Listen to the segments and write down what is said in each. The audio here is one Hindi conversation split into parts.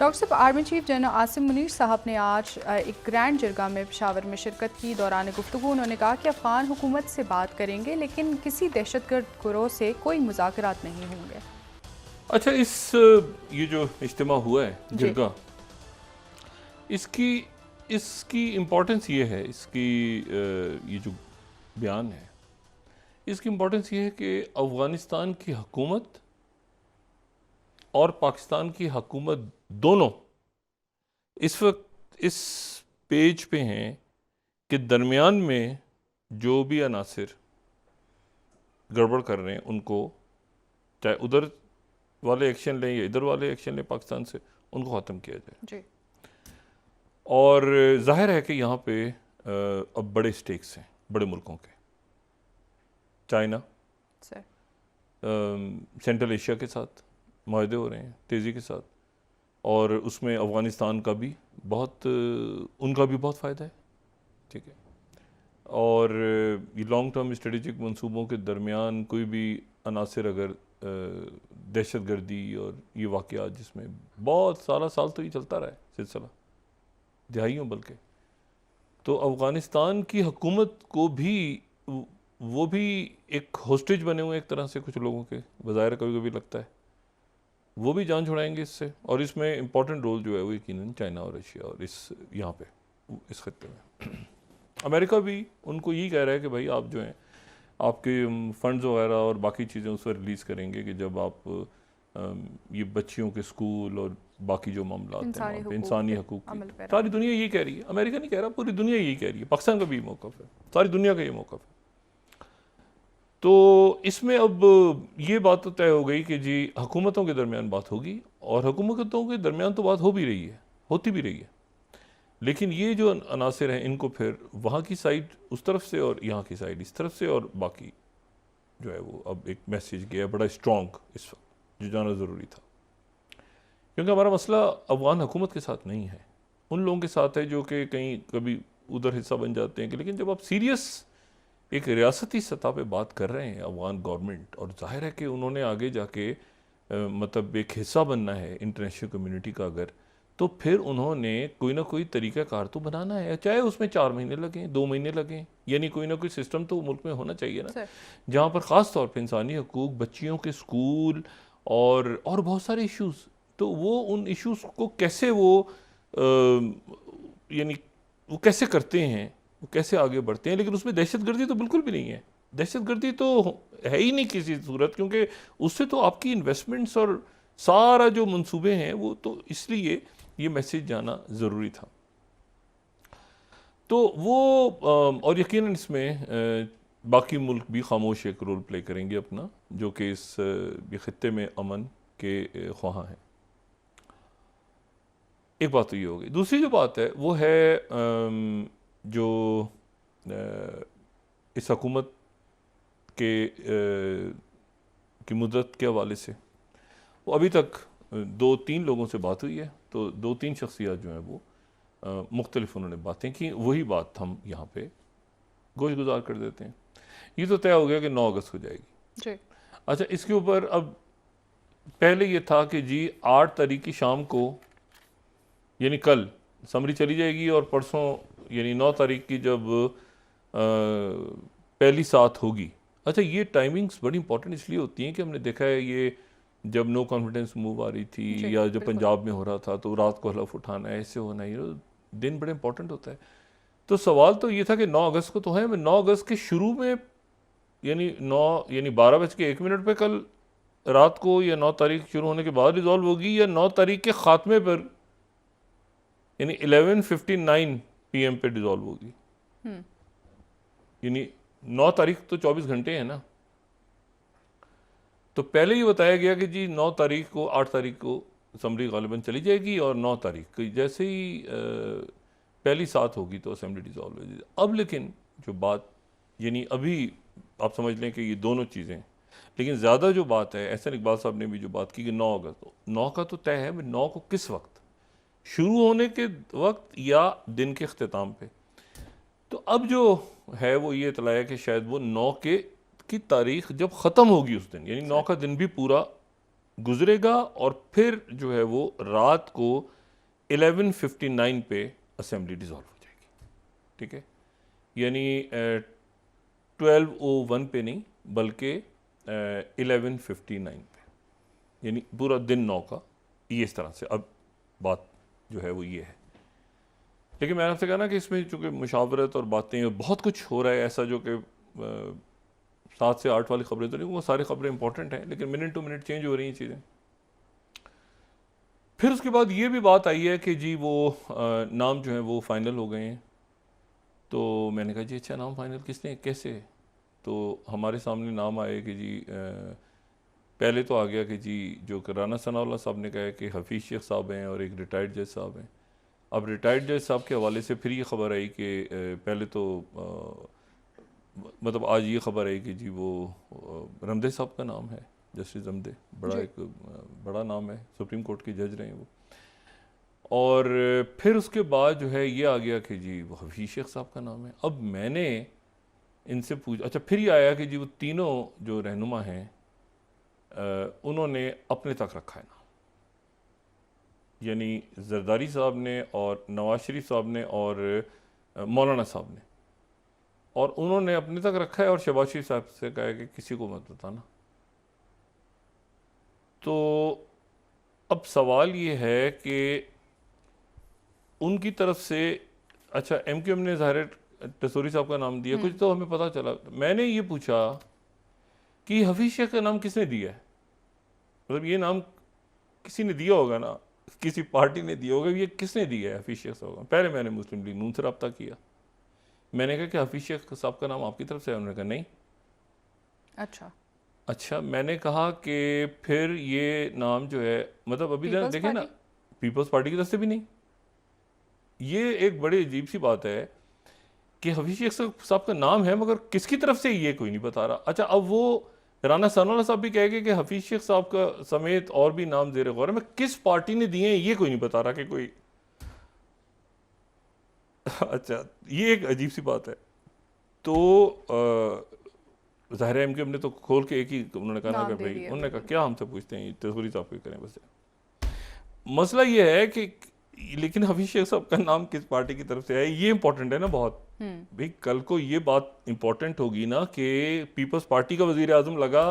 डॉक्टर साहब, army chief general Asim Munir साहब ने आज एक ग्रैंड जिरगा में पेशावर में शिरकत की। दौरान गुफ्तगू उन्होंने कहा कि अफगान हुकूमत से बात करेंगे लेकिन किसी दहशतगर्द गिरोह से कोई मुज़ाकरात नहीं होंगे। अच्छा, ये जो इज्तिमा हुआ है जिरगा, इसकी इसकी इम्पोर्टेंस ये है, इसकी ये जो बयान है इसकी इम्पोर्टेंस ये है कि अफ़गानिस्तान की हुकूमत और पाकिस्तान की हुकूमत दोनों इस वक्त इस पेज पे हैं कि दरमियान में जो भी अनासिर गड़बड़ कर रहे हैं उनको, चाहे उधर वाले एक्शन लें या इधर वाले एक्शन लें पाकिस्तान से, उनको ख़त्म किया जाए जी। और जाहिर है कि यहाँ पे अब बड़े स्टेक्स हैं बड़े मुल्कों के, चाइना, सेंट्रल एशिया के साथ माहदे हो रहे हैं तेज़ी के साथ, और उसमें अफ़गानिस्तान का भी उनका भी बहुत फ़ायदा है, ठीक है। और ये लॉन्ग टर्म स्ट्रेटेजिक मंसूबों के दरमियान कोई भी अनासिर अगर दहशत गर्दी और ये वाक़यात जिसमें बहुत साल तो ये चलता रहा है सिलसिला दिहाइयों, बल्कि तो अफ़गानिस्तान की हुकूमत को भी वो भी एक होस्टेज बने हुए एक तरह से कुछ लोगों के, बज़ाहिर कभी कभी लगता है वो भी जान छुड़ाएंगे इससे। और इसमें इम्पोर्टेंट रोल जो है वो यकीनन चाइना और रशिया और यहाँ पे इस खत्ते में अमेरिका भी उनको यही कह रहा है कि भाई आप जो हैं आपके फंड्स वगैरह और बाकी चीज़ें उस पर रिलीज़ करेंगे कि जब आप ये बच्चियों के स्कूल और बाकी जो मामला हैं इंसानी हकूक़ की, सारी दुनिया यही कह रही है, अमेरिका नहीं कह रहा, पूरी दुनिया यही कह रही है, पाकिस्तान का भी मौक़िफ़ है, सारी दुनिया का ये मौक़िफ़ है। तो इसमें अब ये बात तो तय हो गई कि जी हुकूमतों के दरमियान बात होगी, और हुकूमतों के दरमियान तो बात हो भी रही है, होती भी रही है, लेकिन ये जो अनासिर हैं इनको फिर वहाँ की साइड उस तरफ से और यहाँ की साइड इस तरफ से, और बाकी जो है वो अब एक मैसेज गया बड़ा स्ट्रॉन्ग इस वक्त जो जाना ज़रूरी था, क्योंकि हमारा मसला अफ़गान हुकूमत के साथ नहीं है, उन लोगों के साथ है जो कि कहीं कभी उधर हिस्सा बन जाते हैं कि, लेकिन जब आप सीरियस एक रियासती सतह पे बात कर रहे हैं अफ़गान गवर्नमेंट, और जाहिर है कि उन्होंने आगे जाके मतलब एक हिस्सा बनना है इंटरनेशनल कम्युनिटी का, अगर तो फिर उन्होंने कोई ना कोई तरीक़ाकार तो बनाना है, चाहे उसमें 4 महीने लगें 2 महीने लगें, यानी कोई ना कोई सिस्टम तो मुल्क में होना चाहिए ना, जहाँ पर ख़ास तौर पे इंसानी हकूक़, बच्चियों के स्कूल और बहुत सारे इश्यूज़, तो वो उन इश्यूज़ को कैसे वो यानी वो कैसे करते हैं, वो कैसे आगे बढ़ते हैं। लेकिन उसमें दहशतगर्दी तो बिल्कुल भी नहीं है, दहशतगर्दी तो है ही नहीं किसी सूरत, क्योंकि उससे तो आपकी इन्वेस्टमेंट्स और सारा जो मंसूबे हैं वो तो, इसलिए ये मैसेज जाना ज़रूरी था। तो वो और यकीनन इसमें बाकी मुल्क भी खामोश एक रोल प्ले करेंगे अपना, जो कि इस खित्ते में अमन के ख्वाह हैं। एक बात तो ये हो गई। दूसरी जो बात है वो है जो इस हुकूमत के की मुद्दत के हवाले से वो अभी तक 2-3 लोगों से बात हुई है, तो 2-3 शख्सियत जो हैं वो मुख्तलिफ उन्होंने बातें की, वही बात हम यहाँ पे गोश गुजार कर देते हैं। ये तो तय हो गया कि 9 अगस्त को जाएगी जी। अच्छा, इसके ऊपर अब पहले ये था कि जी 8 तारीख की शाम को यानी कल समरी चली जाएगी, और परसों यानी 9 तारीख की जब पहली साथ होगी। अच्छा, ये टाइमिंग्स बड़ी इंपॉर्टेंट इसलिए होती हैं कि हमने देखा है ये जब नो कॉन्फिडेंस मूव आ रही थी या जब पंजाब में हो रहा था तो रात को हलफ उठाना है, ऐसे होना, ये दिन बड़े इंपॉर्टेंट होता है। तो सवाल तो ये था कि 9 अगस्त को तो है, 9 अगस्त के शुरू में यानी 12:01 पे कल रात को, या 9 तारीख शुरू होने के बाद रिजॉल्व होगी, या 9 तारीख के ख़ात्मे पर यानी 11:59 PM पे डिजॉल्व होगी। यानी 9 तारीख तो 24 घंटे है ना। तो पहले ही बताया गया कि जी 9 तारीख को 8 तारीख को असम्बली गालिबन चली जाएगी, और 9 तारीख को जैसे ही पहली साथ होगी तो असम्बली डिजॉल्व हो जाएगी। अब लेकिन जो बात यानी अभी आप समझ लें कि ये दोनों चीज़ें, लेकिन ज़्यादा जो बात है, एहसन इकबाल साहब ने भी जो बात की कि 9 अगस्त, 9 का तो तय है, 9 को किस वक्त, शुरू होने के वक्त या दिन के अख्तिताम पे। तो अब जो है वो ये इतला है कि शायद वो 9 की तारीख जब ख़त्म होगी उस दिन, यानी 9 का दिन भी पूरा गुजरेगा और फिर जो है वो रात को 11:59 पे असेंबली डिसॉल्व हो जाएगी, ठीक है। यानी 12:01 पे नहीं बल्कि 11:59 पे, यानी पूरा दिन 9 का, ये इस तरह से अब बात जो है वो ये है। लेकिन मैंने आपसे कहा ना कि इसमें चूँकि मुशावरत और बातें बहुत कुछ हो रहा है ऐसा, जो कि 7 से 8 वाली खबरें तो नहीं, वो सारी खबरें इंपॉर्टेंट हैं, लेकिन मिनट टू मिनट चेंज हो रही हैं चीज़ें। फिर उसके बाद ये भी बात आई है कि जी वो नाम जो है वो फाइनल हो गए हैं। तो मैंने कहा जी अच्छा, नाम फाइनल किसने, कैसे? तो हमारे सामने नाम आए कि जी पहले तो आ गया कि जी जो राना सनाउल्लाह साहब ने कहा है कि हफीज़ शेख साहब हैं और एक रिटायर्ड जज साहब हैं। अब रिटायर्ड जज साहब के हवाले से फिर ये खबर आई कि पहले तो मतलब आज ये खबर आई कि जी वो रमदे साहब का नाम है, जस्टिस रमदे, बड़ा एक बड़ा नाम है, सुप्रीम कोर्ट के जज रहे हैं वो। और फिर उसके बाद जो है ये आ गया कि जी वो हफीज़ शेख साहब का नाम है। अब मैंने इनसे पूछा, अच्छा फिर ये आया कि जी वो तीनों जो रहनुमा हैं उन्होंने अपने तक रखा है नाम, यानी जरदारी साहब ने और नवाज शरीफ साहब ने और मौलाना साहब ने, और उन्होंने अपने तक रखा है और शहबाज शरीफ साहब से कहा है कि किसी को मत बताना। तो अब सवाल ये है कि उनकी तरफ से, अच्छा MQM ने ज़ाहिर टसूरी साहब का नाम दिया, कुछ तो हमें पता चला। मैंने ये पूछा कि हफीज़ शेख का नाम किसने दिया है, मतलब ये नाम किसी ने दिया होगा ना, किसी पार्टी ने दिया होगा, ये किसने दिया है हफीज़ शेख साहब का? पहले मैंने मुस्लिम लीग नून से रब्ता किया, मैंने कहा कि हफीज़ शेख साहब का नाम आपकी तरफ से है? उन्होंने कहा नहीं। अच्छा, मैंने कहा कि फिर ये नाम जो है, मतलब अभी देखें ना, पीपल्स पार्टी की तरफ से भी नहीं। ये एक बड़ी अजीब सी बात है कि हफीज़ शेख साहब का नाम है मगर किसकी तरफ से ये कोई नहीं बता रहा। अच्छा, अब वो राना सनाउल्लाह साहब भी कह गए कि हफीज़ शेख साहब का समेत और भी नाम ज़ेर गौर है, मैं किस पार्टी ने दिए हैं ये कोई नहीं बता रहा कि कोई अच्छा, ये एक अजीब सी बात है। तो ज़ाहिर है MQM ने तो खोल के एक ही उन्होंने कहा ना कि भाई, उन्होंने कहा क्या हमसे पूछते हैं, तसूरी साहब को करें बस। मसला ये है कि लेकिन हफीज़ शेख साहब का नाम किस पार्टी की तरफ से है, ये इंपॉर्टेंट है ना बहुत। भाई कल को ये बात इंपॉर्टेंट होगी ना कि पीपल्स पार्टी का वजीर आजम लगा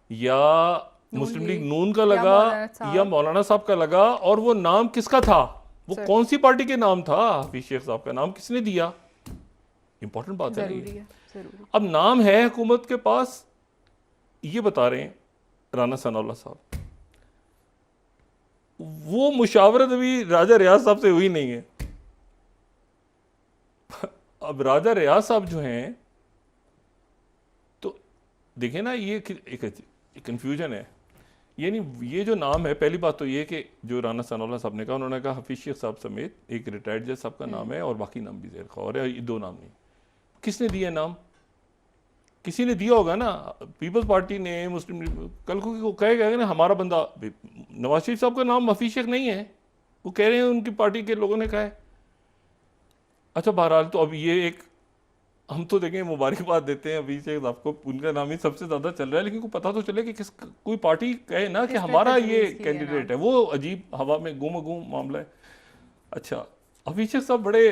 या मुस्लिम लीग नून का लगा या मौलाना साहब का लगा, और वो नाम किसका था, वो कौन सी पार्टी के नाम था, हफीज़ शेख साहब का नाम किसने दिया, इंपॉर्टेंट बात है ना ये। अब नाम है हुकूमत के पास, ये बता रहे हैं राना सनाउल्लाह साहब, वो मुशावरत अभी राजा रियाज साहब से हुई नहीं है। अब राजा रियाज साहब जो हैं, तो देखें ना, ये एक कंफ्यूजन है। ये नहीं, ये जो नाम है, पहली बात तो ये कि जो राना सनाउल्लाह साहब ने कहा, उन्होंने कहा हफीज़ शेख साहब समेत एक रिटायर्ड जज साहब का नाम है और बाकी नाम भी ज़ेर खौर है, ये दो नाम नहीं। किसने दिया नाम? किसी ने दिया होगा ना, पीपल्स पार्टी ने, मुस्लिम कल को कहेगा ना हमारा बंदा, नवाज शरीफ साहब का नाम हफीज़ शेख नहीं है, वो कह रहे हैं उनकी पार्टी के लोगों ने कहा है। अच्छा बहरहाल, तो अब ये एक, हम तो देखें मुबारकबाद देते हैं हफीज़ शेख साहब को, उनका नाम ही सबसे ज़्यादा चल रहा है, लेकिन को पता तो चले कि किस, कोई पार्टी कहे ना कि हमारा ये कैंडिडेट है, वो अजीब हवा में गुम मामला है। अच्छा, हफीज़ शेख साहब बड़े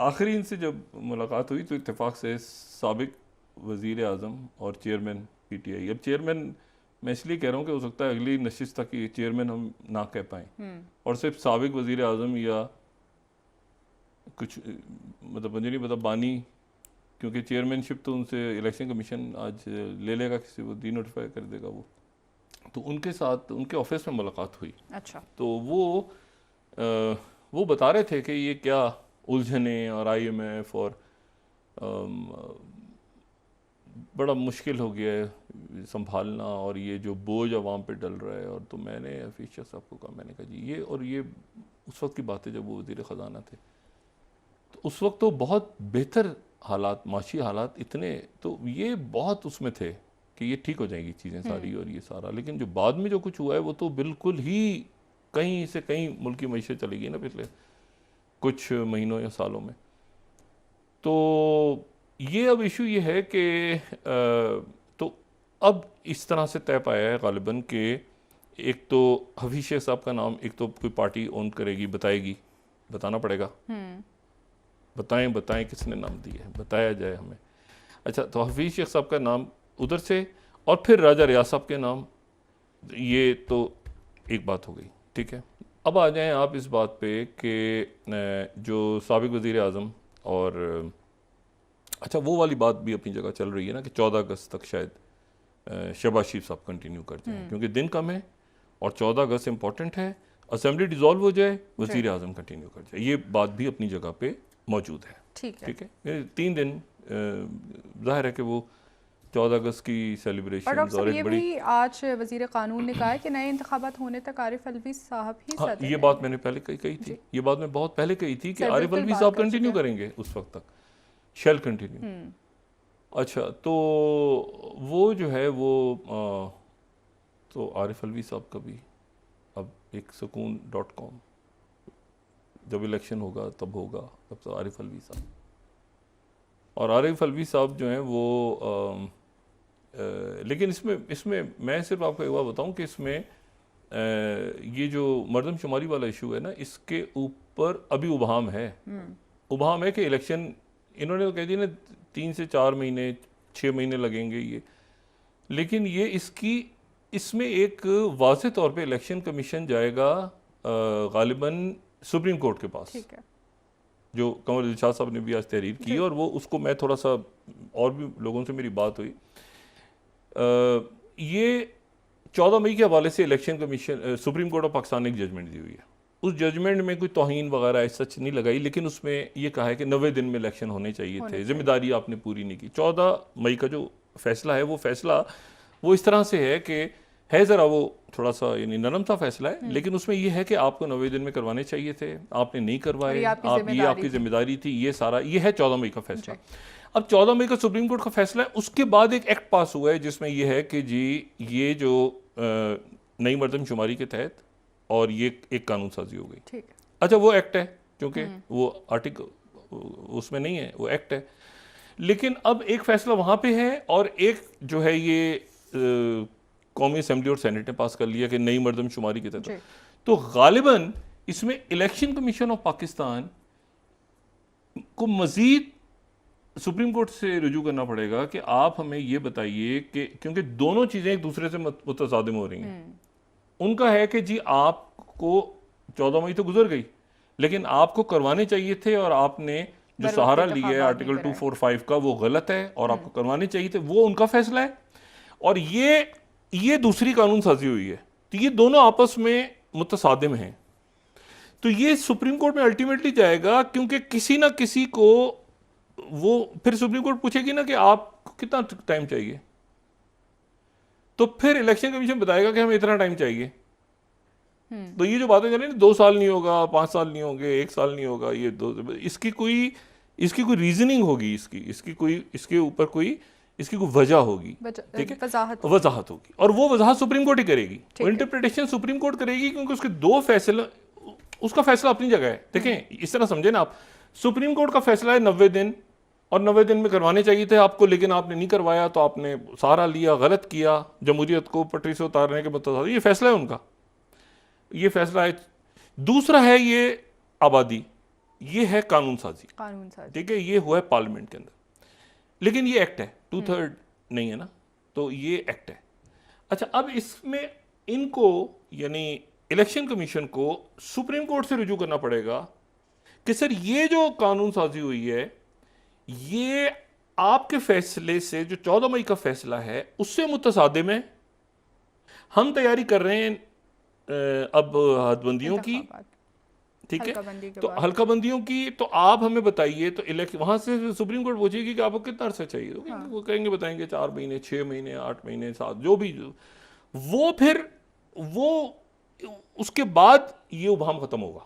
आखिरी इनसे जब मुलाकात हुई तो इत्तेफाक से साबिक वज़ीर आज़म और चेयरमैन PTI, अब चेयरमैन मैं इसलिए कह रहा हूँ कि हो सकता है अगली नशिस्त तक ये चेयरमैन हम ना कह पाएँ, और सिर्फ साबिक वज़ीर आज़म या कुछ मतलब मुझे नहीं पता बानी, क्योंकि चेयरमैनशिप तो उनसे इलेक्शन कमीशन आज ले लेगा, किसी को नोटिफाई कर देगा वो, तो उनके साथ उनके ऑफिस में मुलाकात हुई। अच्छा, तो वो बता रहे थे कि ये क्या उलझने और IMF और बड़ा मुश्किल हो गया है संभालना, और ये जो बोझ आवाम पे डल रहा है। और तो मैंने हफीज़ शेख साहब को कहा, मैंने कहा जी ये, और ये उस वक्त की बात है जब वो वज़ीर ख़जाना थे, तो उस वक्त तो बहुत बेहतर हालात, माशी हालात इतने, तो ये बहुत उसमें थे कि ये ठीक हो जाएंगी चीज़ें सारी और ये सारा, लेकिन जो बाद में जो कुछ हुआ है वो तो बिल्कुल ही कहीं से कहीं मुल्क की मईशत चलेगी ना पिछले कुछ महीनों या सालों में। तो ये अब इशू ये है कि तो अब इस तरह से तय पाया है गालिबन कि एक तो हफीज शेख साहब का नाम एक तो कोई पार्टी ओन करेगी, बताएगी, बताना पड़ेगा, बताएं किसने नाम दिया है, बताया जाए हमें। अच्छा, तो हफीज शेख साहब का नाम उधर से, और फिर राजा रियाज साहब के नाम, ये तो एक बात हो गई, ठीक है। अब आ जाएं आप इस बात पे कि जो साबिक वज़ीर आज़म और अच्छा वो वाली बात भी अपनी जगह चल रही है ना कि 14 अगस्त तक शायद शहबाज शरीफ साहब कंटिन्यू कर जाएं, क्योंकि दिन कम है और 14 अगस्त इम्पॉर्टेंट है, असेंबली डिज़ोल्व हो जाए, वज़ीर आज़म कंटिन्यू कर जाए, ये बात भी अपनी जगह पे मौजूद है। ठीक है, 3 दिन जाहिर है कि वो 14 अगस्त की सेलिब्रेशन और एक बड़ी भी आज वज़ीर कानून ने कहा है कि नए इंतखाबात होने तक आरिफ अलवी साहब ही सदर ये बात मैंने पहले कही थी, ये बात मैं बहुत पहले कही थी कि आरिफ अलवी साहब कंटिन्यू करेंगे उस वक्त तक, शेल कंटिन्यू। अच्छा, तो वो जो है वो तो आरिफ अलवी साहब का भी अब एक सुकून.com जब इलेक्शन होगा तब होगा, तब तो आरिफ अलवी साहब, और आरिफ अलवी साहब जो हैं वो लेकिन इसमें मैं सिर्फ आपको एक बात बताऊं कि इसमें ये जो मर्दमशुमारी वाला इशू है ना, इसके ऊपर अभी उबहम है कि इलेक्शन, इन्होंने तो कह दिया ना 3 से 4 महीने 6 महीने लगेंगे ये, लेकिन ये इसमें एक वाज़ेह तौर पे इलेक्शन कमीशन जाएगा गालिबन सुप्रीम कोर्ट के पास, ठीक है, जो कंवर दिलशाद साहब ने भी आज तहरीर की, और वो उसको मैं थोड़ा सा और भी लोगों से मेरी बात हुई, ये 14 मई के हवाले से election commission supreme court of Pakistan ने एक जजमेंट दी हुई है। उस जजमेंट में कोई तौहीन वगैरह सच नहीं लगाई, लेकिन उसमें ये कहा है कि 90 दिन में इलेक्शन होने चाहिए थे, जिम्मेदारी आपने पूरी नहीं की। 14 मई का जो फैसला है वो फैसला वो इस तरह से है कि है ज़रा वो थोड़ा सा यानी नरम सा फैसला है, लेकिन उसमें ये है कि आपको 90 दिन में करवाने चाहिए थे, आपने नहीं करवाए, ये आपकी जिम्मेदारी थी, ये सारा ये है 14 मई का फैसला। अब 14 मई का सुप्रीम कोर्ट का फैसला है, उसके बाद एक एक्ट पास हुआ है जिसमें यह है कि जी ये जो नई मर्दमशुमारी के तहत और ये एक कानून साजी हो गई। अच्छा, वो एक्ट है, क्योंकि वो आर्टिकल उसमें नहीं है, वो एक्ट है, लेकिन अब एक फैसला वहाँ पे है और एक जो है ये कौमी असेंबली और सेनेट ने पास कर लिया कि नई मर्दमशुमारी के तहत। तो गालिबन इसमें इलेक्शन कमीशन ऑफ पाकिस्तान को मजीद सुप्रीम कोर्ट से रुजू करना पड़ेगा कि आप हमें ये बताइए कि, क्योंकि दोनों चीज़ें एक दूसरे से मुतसादिम हो रही हैं। उनका है कि जी आपको 14 मई तो गुजर गई, लेकिन आपको करवाने चाहिए थे और आपने जो सहारा लिया है आर्टिकल 245 का वो गलत है और आपको करवाने चाहिए थे, वो उनका फैसला है। और ये दूसरी कानून साजी हुई है, तो ये दोनों आपस में मुतसादिम हैं। तो ये सुप्रीम कोर्ट में अल्टीमेटली जाएगा, क्योंकि किसी ना किसी को वो फिर सुप्रीम कोर्ट पूछेगी ना कि आपको कितना टाइम चाहिए, तो फिर इलेक्शन कमीशन बताएगा कि हमें इतना टाइम चाहिए। तो ये जो बातें चल रही है 2 साल नहीं होगा, 5 साल नहीं होंगे, 1 साल नहीं होगा, ये इसकी कोई रीजनिंग होगी, इसके ऊपर कोई इसकी कोई वजह होगी, ठीक है, वजाहत होगी, और वो वजाहत सुप्रीम कोर्ट ही करेगी, इंटरप्रिटेशन सुप्रीम कोर्ट करेगी, क्योंकि उसके 2 फैसले, उसका फैसला अपनी जगह है। देखें, इस तरह समझे ना आप, सुप्रीम कोर्ट का फैसला है 90 दिन, और 90 दिन में करवाने चाहिए थे आपको, लेकिन आपने नहीं करवाया, तो आपने सहारा लिया, गलत किया, जमहूरियत को पटरी से उतारने के मतलब, ये फैसला है उनका, ये फैसला है। दूसरा है ये आबादी, ये है कानून साजी, ठीक है, ये हुआ है पार्लियामेंट के अंदर, लेकिन ये एक्ट है, 2/3 नहीं है ना, तो ये एक्ट है। अच्छा, अब इसमें इनको यानी इलेक्शन कमीशन को सुप्रीम कोर्ट से रुजू करना पड़ेगा कि सर ये जो कानून साजी हुई है, ये आपके फैसले से, जो 14 मई का फैसला है उससे मुतसादिम है, हम तैयारी कर रहे हैं अब हदबंदियों की, ठीक है, तो हल्का बंदियों की, तो आप हमें बताइए। तो वहां से सुप्रीम कोर्ट पूछेगी कि आपको कितना अरसा चाहिए, तो वो कहेंगे, बताएंगे 4 महीने, 6 महीने, 8 महीने, 7, जो भी, वो फिर वो उसके बाद ये उबाम खत्म होगा।